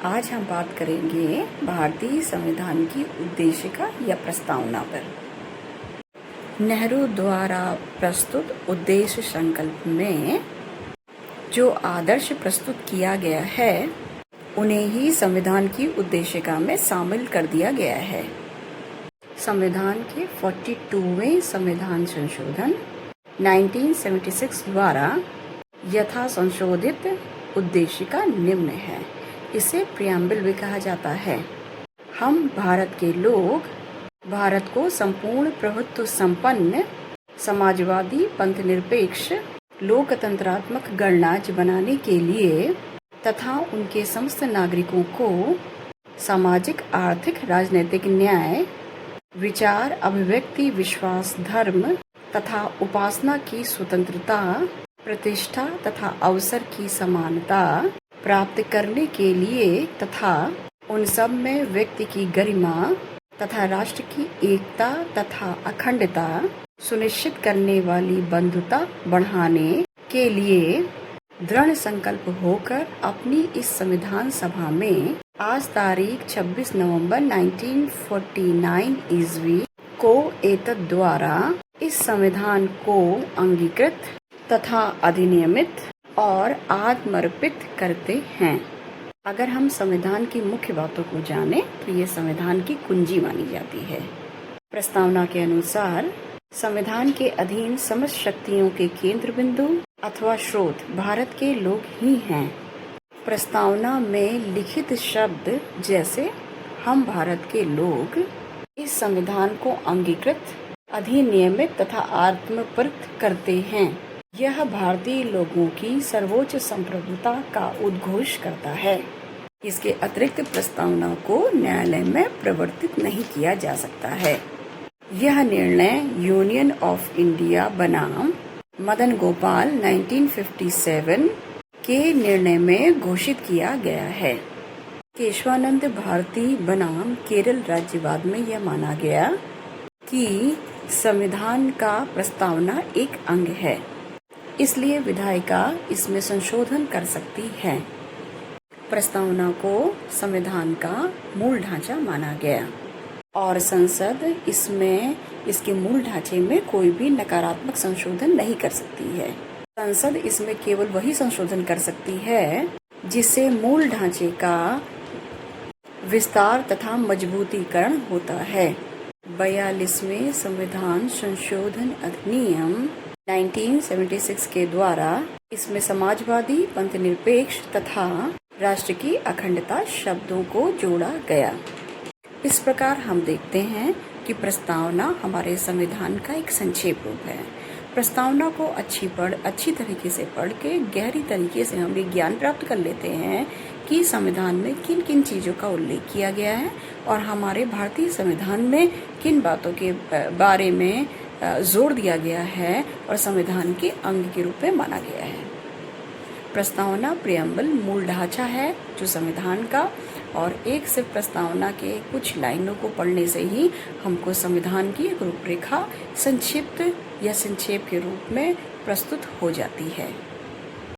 आज हम बात करेंगे भारतीय संविधान की उद्देशिका या प्रस्तावना पर। नेहरू द्वारा प्रस्तुत उद्देश्य संकल्प में जो आदर्श प्रस्तुत किया गया है उन्हें ही संविधान की उद्देशिका में शामिल कर दिया गया है। संविधान के 42वें संविधान संशोधन 1976 द्वारा यथा संशोधित उद्देशिका निम्न है। इसे प्रियम्बल भी कहा जाता है। हम भारत के लोग भारत को संपूर्ण प्रभुत्व संपन्न समाजवादी पंथनिरपेक्ष लोकतंत्रात्मक गणराज्य बनाने के लिए तथा उनके समस्त नागरिकों को सामाजिक आर्थिक राजनीतिक न्याय विचार अभिव्यक्ति विश्वास धर्म तथा उपासना की स्वतंत्रता प्रतिष्ठा तथा अवसर की समानता प्राप्त करने के लिए तथा उन सब में व्यक्ति की गरिमा तथा राष्ट्र की एकता तथा अखंडता सुनिश्चित करने वाली बंधुता बढ़ाने के लिए दृढ़ संकल्प होकर अपनी इस संविधान सभा में आज तारीख 26 नवंबर 1949 ईस्वी को एतद द्वारा इस संविधान को अंगीकृत तथा अधिनियमित और आत्मर्पित करते हैं। अगर हम संविधान की मुख्य बातों को जानें तो ये संविधान की कुंजी मानी जाती है। प्रस्तावना के अनुसार संविधान के अधीन समस्त शक्तियों के केंद्र बिंदु अथवा स्रोत भारत के लोग ही हैं। प्रस्तावना में लिखित शब्द जैसे हम भारत के लोग इस संविधान को अंगीकृत अधिनियमित तथा आत्मप्रत करते हैं। यह भारतीय लोगों की सर्वोच्च संप्रभुता का उद्घोष करता है। इसके अतिरिक्त प्रस्तावना को न्यायालय में प्रवर्तित नहीं किया जा सकता है। यह निर्णय यूनियन ऑफ इंडिया बनाम मदन गोपाल 1957 के निर्णय में घोषित किया गया है। केशवानंद भारती बनाम केरल राज्यवाद में यह माना गया कि संविधान का प्रस्तावना एक अंग है, इसलिए विधायिका इसमें संशोधन कर सकती है। प्रस्तावना को संविधान का मूल ढांचा माना गया और संसद इसमें इसके मूल ढांचे में कोई भी नकारात्मक संशोधन नहीं कर सकती है। संसद इसमें केवल वही संशोधन कर सकती है जिससे मूल ढांचे का विस्तार तथा मजबूतीकरण होता है। 42वें संविधान संशोधन अधिनियम 1976 के द्वारा इसमें समाजवादी पंथनिरपेक्ष तथा राष्ट्र की अखंडता शब्दों को जोड़ा गया। इस प्रकार हम देखते हैं कि प्रस्तावना हमारे संविधान का एक संक्षेप रूप है। प्रस्तावना को अच्छी तरीके से पढ़ के गहरी तरीके से हम ये ज्ञान प्राप्त कर लेते हैं कि संविधान में किन किन चीज़ों का उल्लेख किया गया है और हमारे भारतीय संविधान में किन बातों के बारे में जोर दिया गया है और संविधान के अंग के रूप में माना गया है। प्रस्तावना प्रियम्बल मूल ढांचा है जो संविधान का, और एक सिर्फ प्रस्तावना के कुछ लाइनों को पढ़ने से ही हमको संविधान की एक रूपरेखा संक्षिप्त या संक्षेप के रूप में प्रस्तुत हो जाती है।